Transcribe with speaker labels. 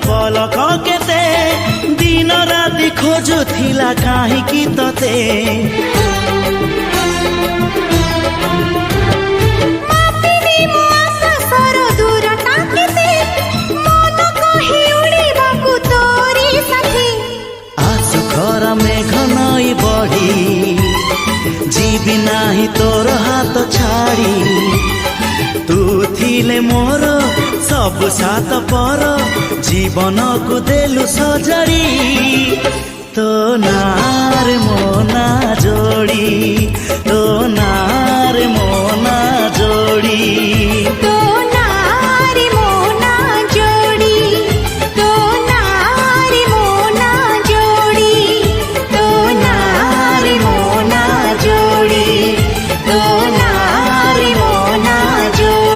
Speaker 1: पलक केते दिन राति खोजुथिला काहींकि तते मेघ नई बढ़ी जीवी नाही तोर हाथ छाड़ी तू थिले मोर सब सात पर जीवन को देलु सजड़ी तो नार मोना जोड़ी तो नार मोना जोड़ी।